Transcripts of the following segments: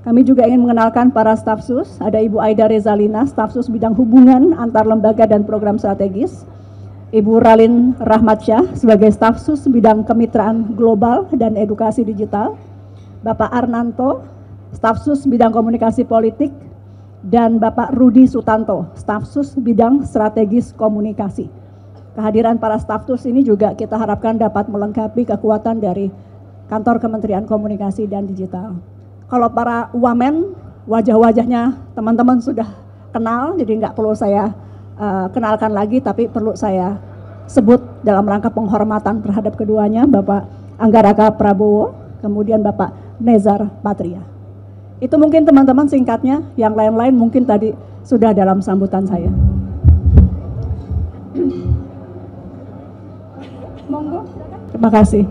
Kami juga ingin mengenalkan para staf sus. Ada Ibu Aida Rezalina, staf sus bidang hubungan antar lembaga dan program strategis. Ibu Ralin Rahmatsyah sebagai staf sus bidang kemitraan global dan edukasi digital. Bapak Arnanto, staf sus bidang komunikasi politik. Dan Bapak Rudi Sutanto, staf sus bidang strategis komunikasi. Kehadiran para staf sus ini juga kita harapkan dapat melengkapi kekuatan dari Kantor Kementerian Komunikasi dan Digital. Kalau para wamen, wajah-wajahnya teman-teman sudah kenal, jadi nggak perlu saya kenalkan lagi, tapi perlu saya sebut dalam rangka penghormatan terhadap keduanya, Bapak Anggaraka Prabowo, kemudian Bapak Nezar Patria. Itu mungkin teman-teman singkatnya, yang lain-lain mungkin tadi sudah dalam sambutan saya. Monggo, terima kasih.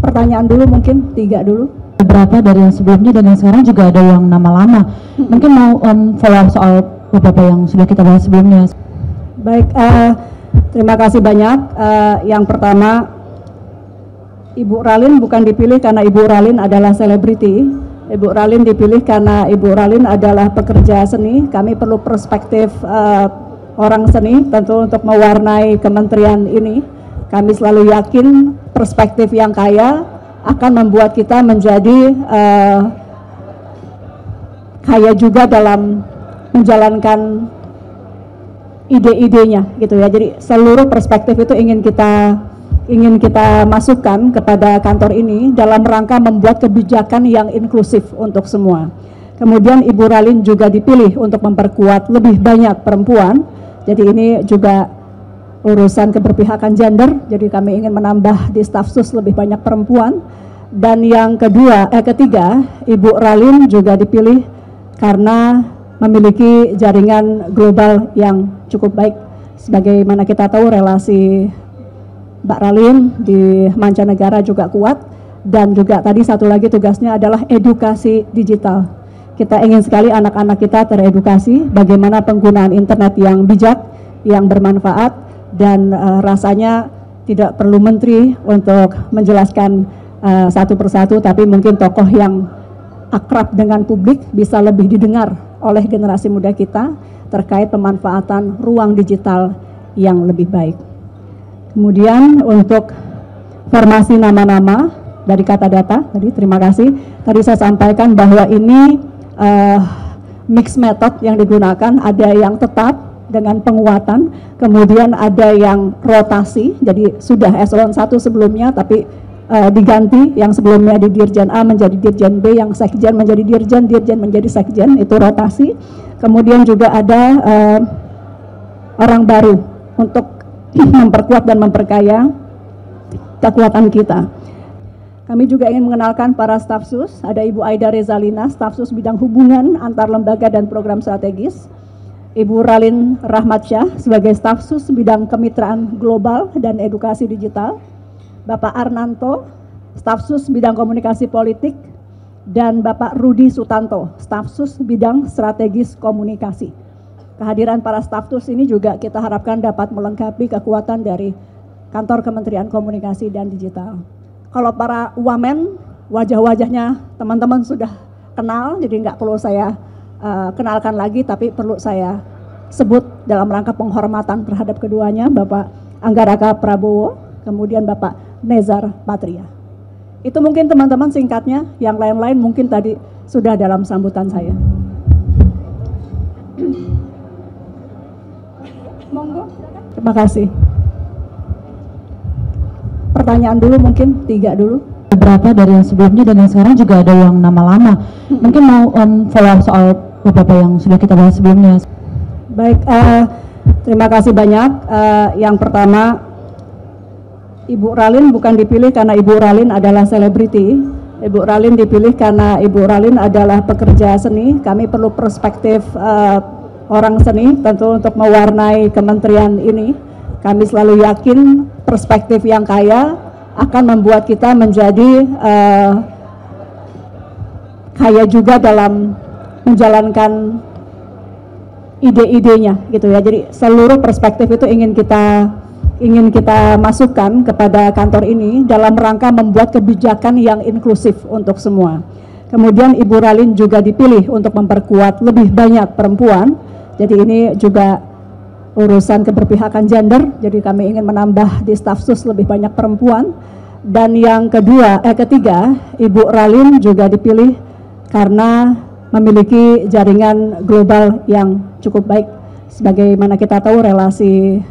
Pertanyaan dulu mungkin 3 dulu. Beberapa dari yang sebelumnya dan yang sekarang juga ada yang nama lama. Mungkin mau follow up soal beberapa yang sudah kita bahas sebelumnya. Baik, terima kasih banyak. Yang pertama, Ibu Ralin bukan dipilih karena Ibu Ralin adalah selebriti. Ibu Ralin dipilih karena Ibu Ralin adalah pekerja seni. Kami perlu perspektif orang seni tentu untuk mewarnai kementerian ini. Kami selalu yakin perspektif yang kaya akan membuat kita menjadi kaya juga dalam menjalankan ide-idenya gitu ya. Jadi seluruh perspektif itu ingin kita masukkan kepada kantor ini dalam rangka membuat kebijakan yang inklusif untuk semua. Kemudian Ibu Ralin juga dipilih untuk memperkuat lebih banyak perempuan. Jadi ini juga urusan keberpihakan gender, jadi kami ingin menambah di staf sus lebih banyak perempuan. Dan yang ketiga, Ibu Ralin juga dipilih karena memiliki jaringan global yang cukup baik. Sebagaimana kita tahu relasi Mbak Ralin di mancanegara juga kuat, dan juga tadi satu lagi tugasnya adalah edukasi digital. Kita ingin sekali anak-anak kita teredukasi bagaimana penggunaan internet yang bijak, yang bermanfaat, dan rasanya tidak perlu menteri untuk menjelaskan satu persatu, tapi mungkin tokoh yang akrab dengan publik bisa lebih didengar oleh generasi muda kita terkait pemanfaatan ruang digital yang lebih baik. Kemudian untuk formasi nama-nama dari kata data, tadi terima kasih. Tadi saya sampaikan bahwa ini mix method yang digunakan, ada yang tetap dengan penguatan, kemudian ada yang rotasi, jadi sudah eselon 1 sebelumnya tapi diganti, yang sebelumnya di Dirjen A menjadi Dirjen B, yang Sekjen menjadi Dirjen, Dirjen menjadi Sekjen, itu rotasi. Kemudian juga ada orang baru untuk memperkuat dan memperkaya kekuatan kita. Kami juga ingin mengenalkan para staf sus. Ada Ibu Aida Rezalina, staf sus bidang hubungan antar lembaga dan program strategis. Ibu Ralin Rahmatsyah sebagai staf sus bidang kemitraan global dan edukasi digital. Bapak Arnanto, staf sus bidang komunikasi politik. Dan Bapak Rudi Sutanto, staf sus bidang strategis komunikasi. Kehadiran para staf sus ini juga kita harapkan dapat melengkapi kekuatan dari Kantor Kementerian Komunikasi dan Digital. Kalau para wamen, wajah-wajahnya teman-teman sudah kenal, jadi nggak perlu saya kenalkan lagi, tapi perlu saya sebut dalam rangka penghormatan terhadap keduanya, Bapak Anggaraka Prabowo, kemudian Bapak Nezar Patria. Itu mungkin teman-teman singkatnya, yang lain-lain mungkin tadi sudah dalam sambutan saya. Monggo, terima kasih. Pertanyaan dulu mungkin 3 dulu. Beberapa dari yang sebelumnya dan yang sekarang juga ada yang nama lama. Mungkin mau follow up soal beberapa yang sudah kita bahas sebelumnya. Baik, terima kasih banyak. Yang pertama, Ibu Ralin bukan dipilih karena Ibu Ralin adalah selebriti. Ibu Ralin dipilih karena Ibu Ralin adalah pekerja seni. Kami perlu perspektif orang seni tentu untuk mewarnai kementerian ini. Kami selalu yakin perspektif yang kaya akan membuat kita menjadi kaya juga dalam menjalankan ide-idenya gitu ya. Jadi seluruh perspektif itu ingin ingin kita masukkan kepada kantor ini dalam rangka membuat kebijakan yang inklusif untuk semua. Kemudian Ibu Ralin juga dipilih untuk memperkuat lebih banyak perempuan. Jadi ini juga urusan keberpihakan gender. Jadi kami ingin menambah di staf sus lebih banyak perempuan. Dan yang ketiga, Ibu Ralin juga dipilih karena memiliki jaringan global yang cukup baik. Sebagaimana kita tahu relasi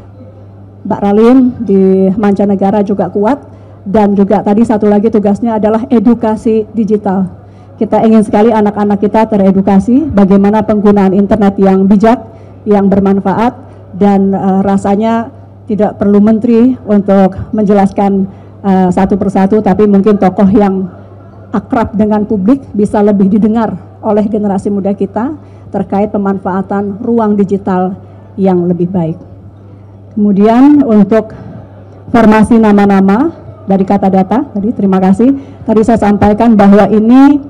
Mbak Ralin di mancanegara juga kuat, dan juga tadi satu lagi tugasnya adalah edukasi digital. Kita ingin sekali anak-anak kita teredukasi bagaimana penggunaan internet yang bijak, yang bermanfaat, dan rasanya tidak perlu menteri untuk menjelaskan satu persatu, tapi mungkin tokoh yang akrab dengan publik bisa lebih didengar oleh generasi muda kita terkait pemanfaatan ruang digital yang lebih baik. Kemudian untuk formasi nama-nama dari kata data, tadi terima kasih. Tadi saya sampaikan bahwa ini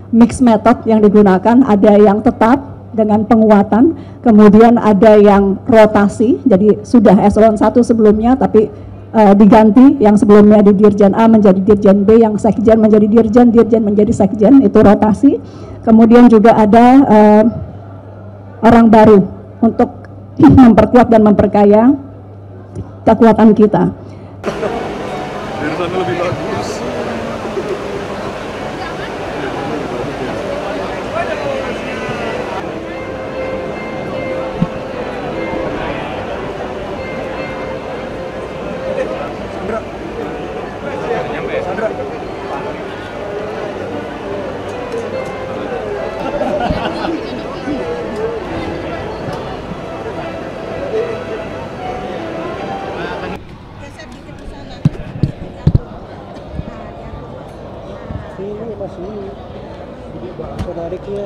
mix method yang digunakan, ada yang tetap dengan penguatan, kemudian ada yang rotasi, jadi sudah eselon 1 sebelumnya tapi diganti, yang sebelumnya di Dirjen A menjadi Dirjen B, yang Sekjen menjadi Dirjen, Dirjen menjadi Sekjen, itu rotasi. Kemudian juga ada orang baru untuk memperkuat dan memperkaya kekuatan kita. Dari sana lebih bagus. Sandra. Ini masih penariknya.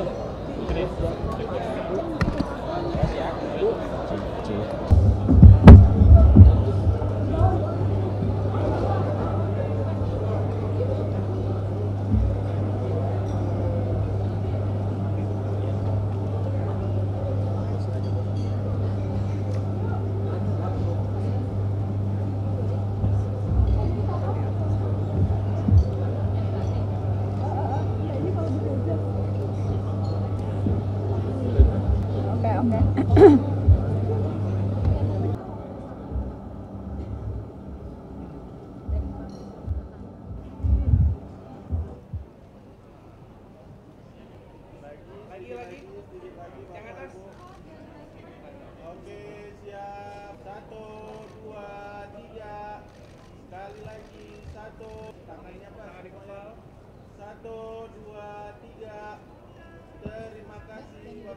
Lagi, yang atas. Oke, siap. 1, 2, 3. Sekali lagi. 1. Tangannya apa? Tangan di kepala. 1, 2, 3. Terima kasih.